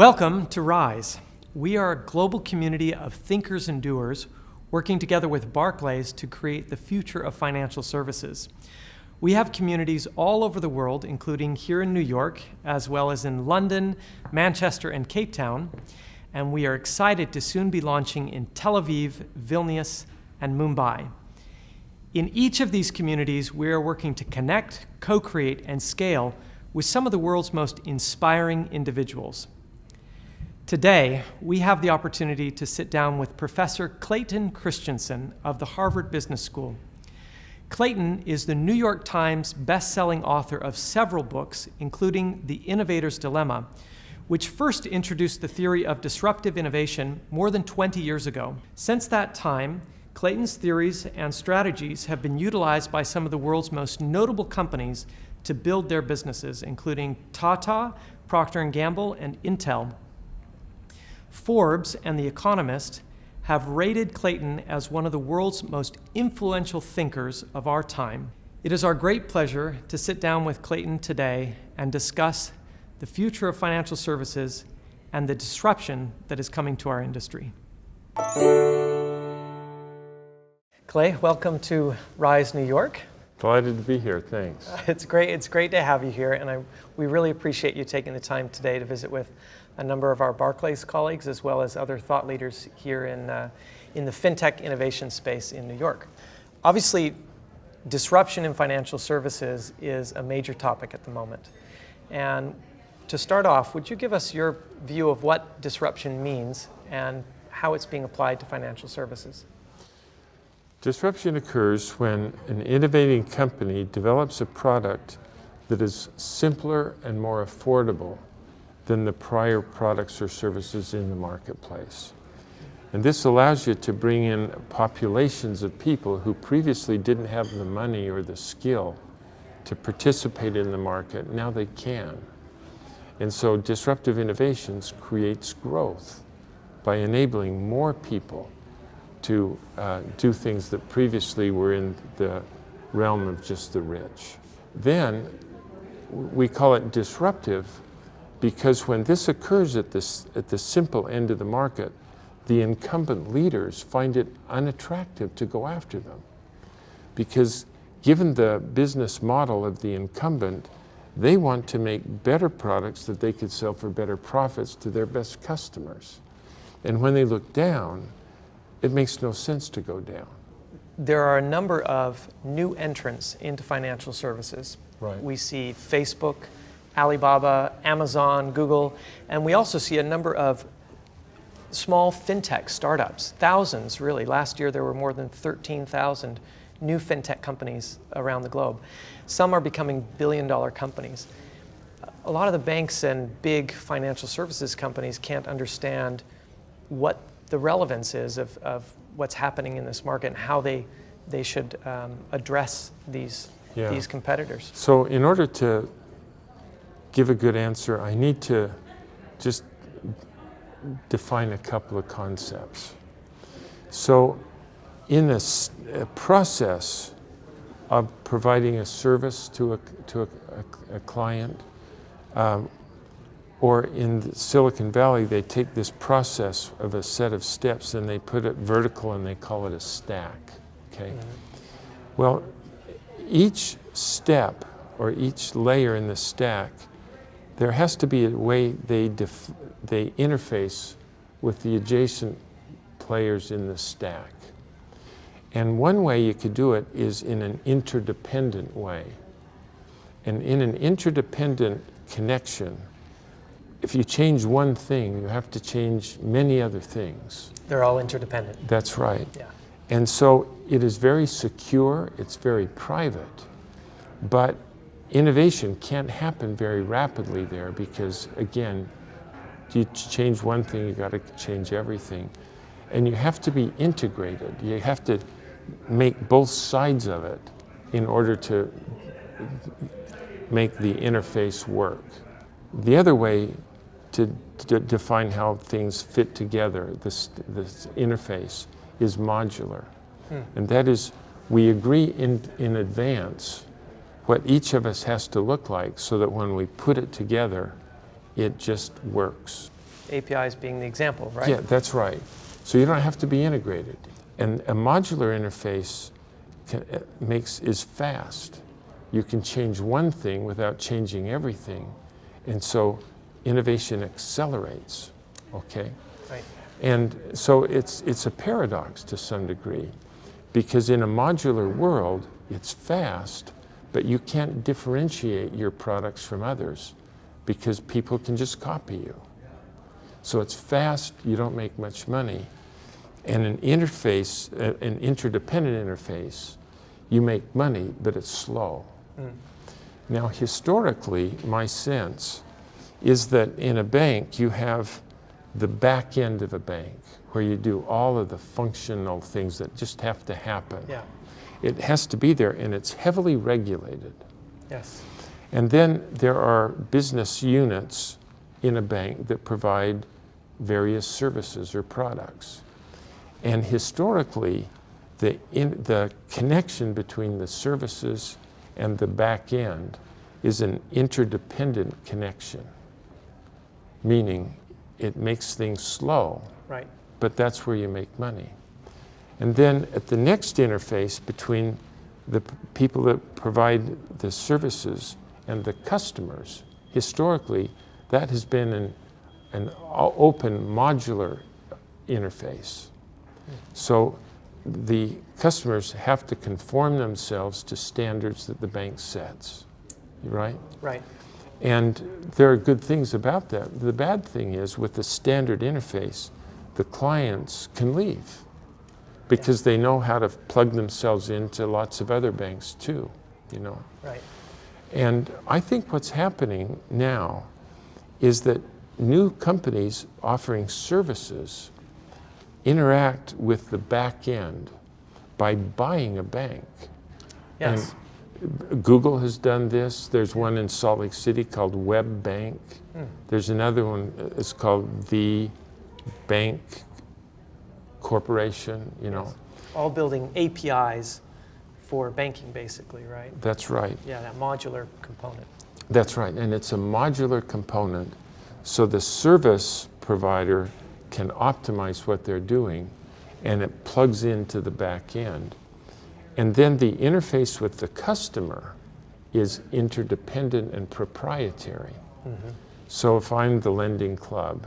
Welcome to Rise. We are a global community of thinkers and doers working together with Barclays to create the future of financial services. We have communities all over the world, including here in New York, as well as in London, Manchester, and Cape Town, and we are excited to soon be launching in Tel Aviv, Vilnius, and Mumbai. In each of these communities, we are working to connect, co-create, and scale with some of the world's most inspiring individuals. Today, we have the opportunity to sit down with Professor Clayton Christensen of the Harvard Business School. Clayton is the New York Times best-selling author of several books, including The Innovator's Dilemma, which first introduced the theory of disruptive innovation more than 20 years ago. Since that time, Clayton's theories and strategies have been utilized by some of the world's most notable companies to build their businesses, including Tata, Procter & Gamble, and Intel. Forbes and The Economist have rated Clayton as one of the world's most influential thinkers of our time. It is our great pleasure to sit down with Clayton today and discuss the future of financial services and the disruption that is coming to our industry. Clay, welcome to Rise New York. Delighted to be here, thanks. It's great to have you here, and we really appreciate you taking the time today to visit with a number of our Barclays colleagues, as well as other thought leaders here in the fintech innovation space in New York. Obviously, disruption in financial services is a major topic at the moment. And to start off, would you give us your view of what disruption means and how it's being applied to financial services? Disruption occurs when an innovating company develops a product that is simpler and more affordable than the prior products or services in the marketplace. And this allows you to bring in populations of people who previously didn't have the money or the skill to participate in the market. Now they can. And so disruptive innovations creates growth by enabling more people to do things that previously were in the realm of just the rich. Then we call it disruptive because when this occurs at the simple end of the market, the incumbent leaders find it unattractive to go after them. Because given the business model of the incumbent, they want to make better products that they could sell for better profits to their best customers. And when they look down, it makes no sense to go down. There are a number of new entrants into financial services. Right. We see Facebook, Alibaba, Amazon, Google, and we also see a number of small fintech startups, thousands really. Last year there were more than 13,000 new fintech companies around the globe. Some are becoming billion-dollar companies. A lot of the banks and big financial services companies can't understand what the relevance is of what's happening in this market and how they should address these competitors. So in order to give a good answer, I need to just define a couple of concepts. So in a process of providing a service to a client, or in Silicon Valley, they take this process of a set of steps and they put it vertical and they call it a stack, okay? Mm-hmm. Well, each step or each layer in the stack, there has to be a way they interface with the adjacent players in the stack. And one way you could do it is in an interdependent way. And in an interdependent connection, if you change one thing, you have to change many other things. They're all interdependent. That's right. Yeah. And so it is very secure, it's very private, but innovation can't happen very rapidly there because, again, you change one thing, you got to change everything. And you have to be integrated. You have to make both sides of it in order to make the interface work. The other way to define how things fit together, this interface, is modular. And that is, we agree in advance what each of us has to look like so that when we put it together, it just works. APIs being the example, right? Yeah, that's right. So you don't have to be integrated. And a modular interface is fast. You can change one thing without changing everything. And so innovation accelerates, okay? Right. And so it's a paradox to some degree, because in a modular world, it's fast, but you can't differentiate your products from others because people can just copy you. So it's fast, you don't make much money. And an interface, an interdependent interface, you make money, but it's slow. Now, historically, my sense is that in a bank, you have the back end of a bank where you do all of the functional things that just have to happen. Yeah. It has to be there, and it's heavily regulated. Yes. And then there are business units in a bank that provide various services or products. And historically, the connection between the services and the back end is an interdependent connection, meaning it makes things slow, Right. but that's where you make money. And then at the next interface between the people that provide the services and the customers, historically, that has been an open modular interface. So the customers have to conform themselves to standards that the bank sets, right? Right. And there are good things about that. The bad thing is with the standard interface, the clients can leave because they know how to plug themselves into lots of other banks too, you know. Right. And I think what's happening now is that new companies offering services interact with the back end by buying a bank. Yes. And Google has done this. There's one in Salt Lake City called Web Bank. There's another one, it's called the Bank Corporation, you know. All building APIs for banking, basically, right? That's right. Yeah, that modular component. That's right. And it's a modular component, so the service provider can optimize what they're doing, and it plugs into the back end. And then the interface with the customer is interdependent and proprietary. So if I'm the lending club,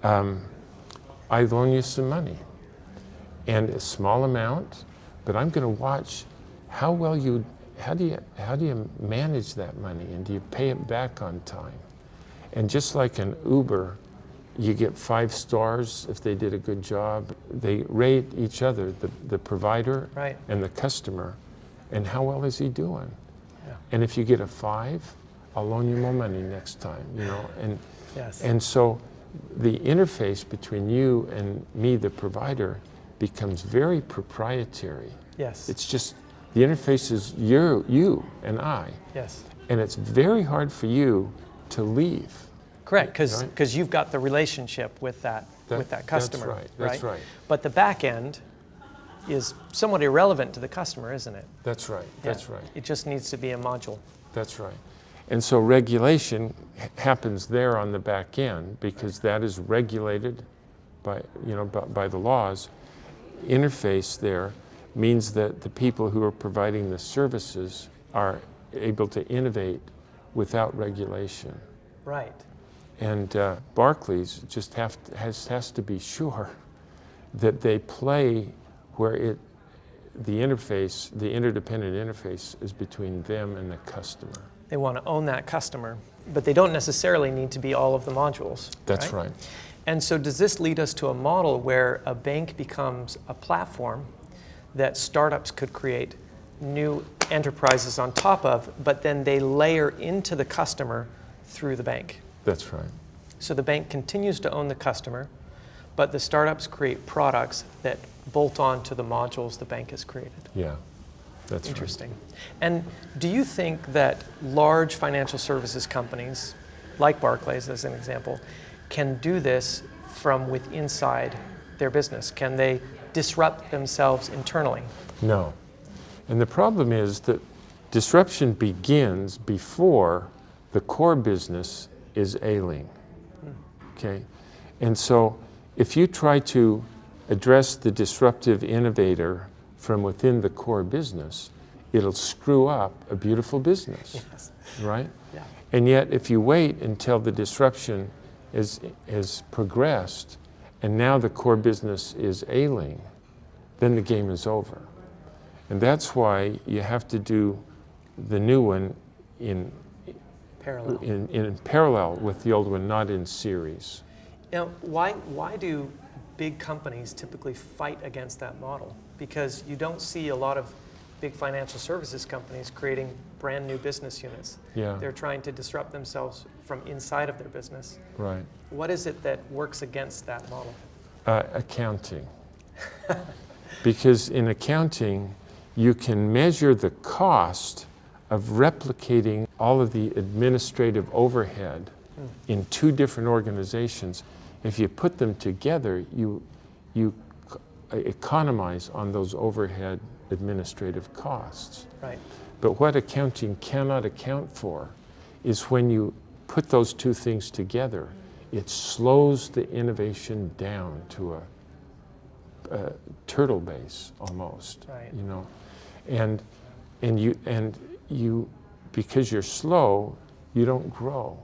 I loan you some money, and a small amount, but I'm going to watch how do you manage that money, and do you pay it back on time? And just like an Uber, you get 5 stars if they did a good job. They rate each other, the provider Right. and the customer, and how well is he doing? Yeah. And if you get a 5, I'll loan you more money next time, you know. And Yes. and so the interface between you and me, the provider, becomes very proprietary. Yes. It's just the interface is you and I, Yes. and it's very hard for you to leave. Correct, because Right. you've got the relationship with that customer. That's right. That's right. But the back end is somewhat irrelevant to the customer, isn't it? That's right. Yeah. That's right. It just needs to be a module. That's right. And so regulation happens there on the back end because that is regulated by the laws. Interface there means that the people who are providing the services are able to innovate without regulation. Right. And Barclays just has to be sure that they play where the interdependent interface is between them and the customer. They want to own that customer, but they don't necessarily need to be all of the modules. That's right. And so does this lead us to a model where a bank becomes a platform that startups could create new enterprises on top of, but then they layer into the customer through the bank? That's right. So the bank continues to own the customer, but the startups create products that bolt on to the modules the bank has created. Yeah, that's Interesting. And do you think that large financial services companies, like Barclays as an example, can do this from inside their business? Can they disrupt themselves internally? No. And the problem is that disruption begins before the core business is ailing. okay? And so if you try to address the disruptive innovator from within the core business, it'll screw up a beautiful business, Yes. right? Yeah. And yet if you wait until the disruption is progressed and now the core business is ailing, then the game is over. And that's why you have to do the new one in parallel with the old one, not in series. Now, why do big companies typically fight against that model? Because you don't see a lot of big financial services companies creating brand new business units. Yeah. They're trying to disrupt themselves from inside of their business. Right. What is it that works against that model? Accounting. Because in accounting, you can measure the cost of replicating all of the administrative overhead in two different organizations. If you put them together, you economize on those overhead administrative costs. Right. But what accounting cannot account for is when you put those two things together, it slows the innovation down to a turtle base almost. Right. You know, and you because you're slow, you don't grow,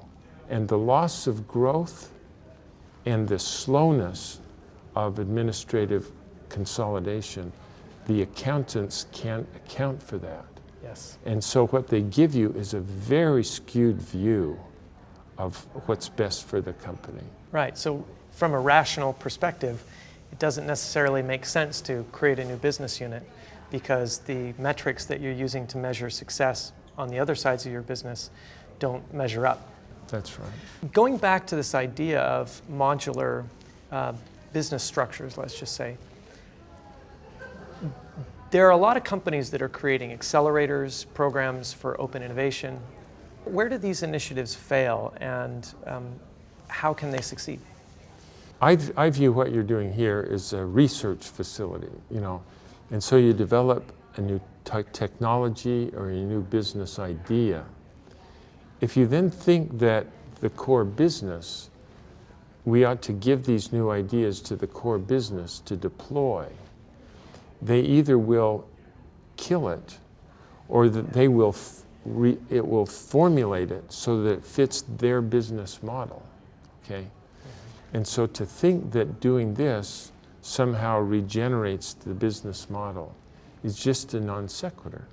and the loss of growth and the slowness of administrative consolidation, the accountants can't account for that. Yes. And so what they give you is a very skewed view of what's best for the company. Right. So from a rational perspective, it doesn't necessarily make sense to create a new business unit because the metrics that you're using to measure success on the other sides of your business don't measure up. That's right. Going back to this idea of modular business structures, let's just say, there are a lot of companies that are creating accelerators, programs for open innovation. Where do these initiatives fail, and how can they succeed? I view what you're doing here as a research facility, you know, and so you develop a new technology or a new business idea. If you then think that the core business, we ought to give these new ideas to the core business to deploy, they either will kill it or that they will it will formulate it so that it fits their business model, okay? And so to think that doing this somehow regenerates the business model is just a non sequitur.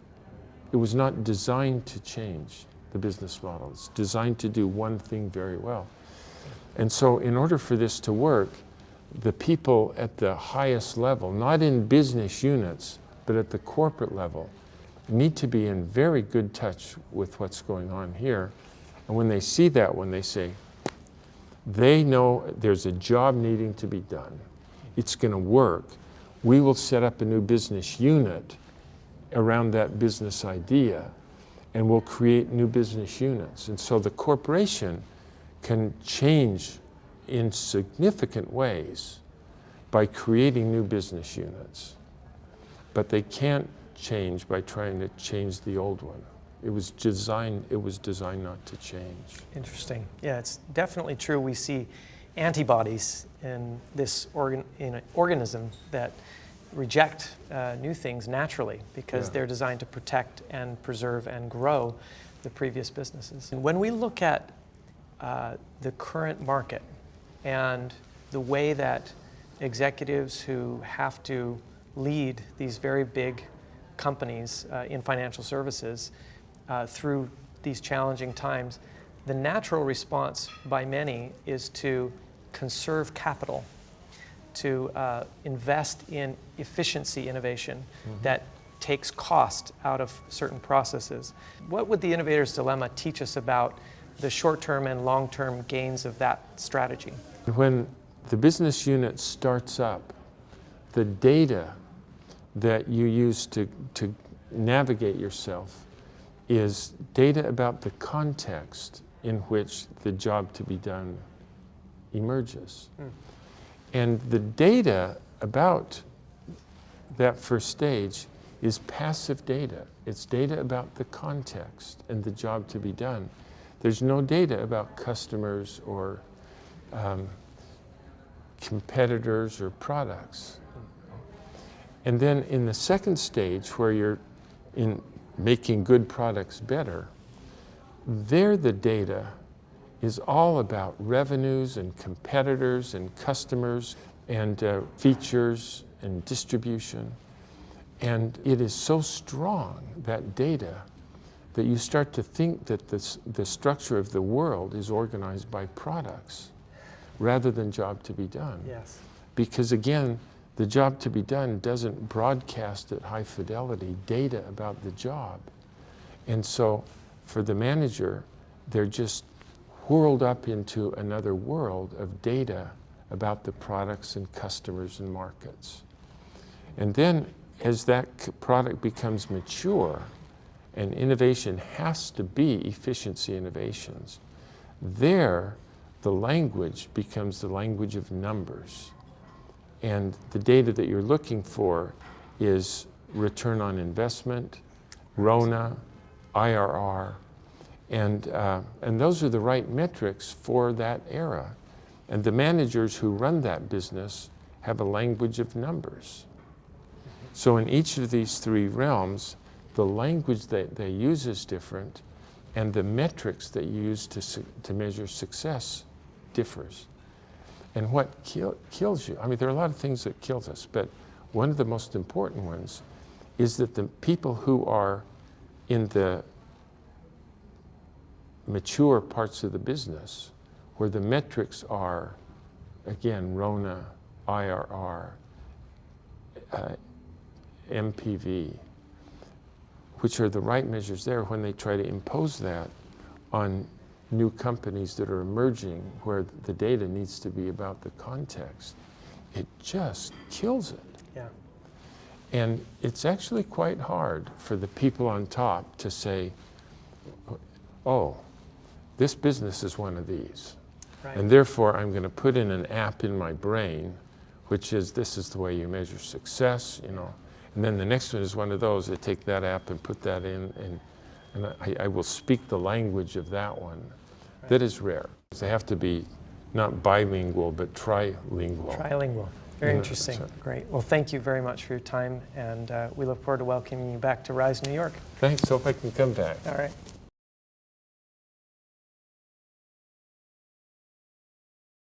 It was not designed to change the business model. It's designed to do one thing very well. And so in order for this to work, the people at the highest level, not in business units, but at the corporate level, need to be in very good touch with what's going on here. And when they see that, when they say, they know there's a job needing to be done. It's going to work. We will set up a new business unit around that business idea, and we'll create new business units. And so the corporation can change in significant ways by creating new business units. But they can't change by trying to change the old one. It was designed not to change. Interesting. Yeah, it's definitely true. We see antibodies in this organism that reject new things naturally because they're designed to protect and preserve and grow the previous businesses. And when we look at the current market and the way that executives who have to lead these very big companies in financial services through these challenging times, the natural response by many is to conserve capital, to invest in efficiency innovation that takes cost out of certain processes. What would the innovator's dilemma teach us about the short-term and long-term gains of that strategy? When the business unit starts up, the data that you use to navigate yourself is data about the context in which the job to be done emerges. And the data about that first stage is passive data. It's data about the context and the job to be done. There's no data about customers or competitors or products. And then in the second stage, where you're in making good products better, there the data is all about revenues and competitors and customers and features and distribution. And it is so strong, that data, that you start to think that the structure of the world is organized by products rather than job to be done. Yes. Because again, the job to be done doesn't broadcast at high fidelity data about the job. And so for the manager, they're just whirled up into another world of data about the products and customers and markets. And then as that product becomes mature, and innovation has to be efficiency innovations, there the language becomes the language of numbers. And the data that you're looking for is return on investment, RONA, IRR, and those are the right metrics for that era. And the managers who run that business have a language of numbers. So in each of these three realms, the language that they use is different, and the metrics that you use to measure success differs. And what kills you, I mean, there are a lot of things that kills us, but one of the most important ones is that the people who are in the mature parts of the business, where the metrics are, again, RONA, IRR, MPV, which are the right measures there, when they try to impose that on new companies that are emerging, where the data needs to be about the context, it just kills it. Yeah. And it's actually quite hard for the people on top to say, oh, this business is one of these. Right. And therefore, I'm going to put in an app in my brain, which is, this is the way you measure success, you know. And then the next one is one of those. I take that app and put that in, and I will speak the language of that one. Right. That is rare. They have to be not bilingual, but trilingual. Trilingual. Very interesting. Great. Well, thank you very much for your time, and we look forward to welcoming you back to Rise New York. Thanks. Hope I can come back. All right.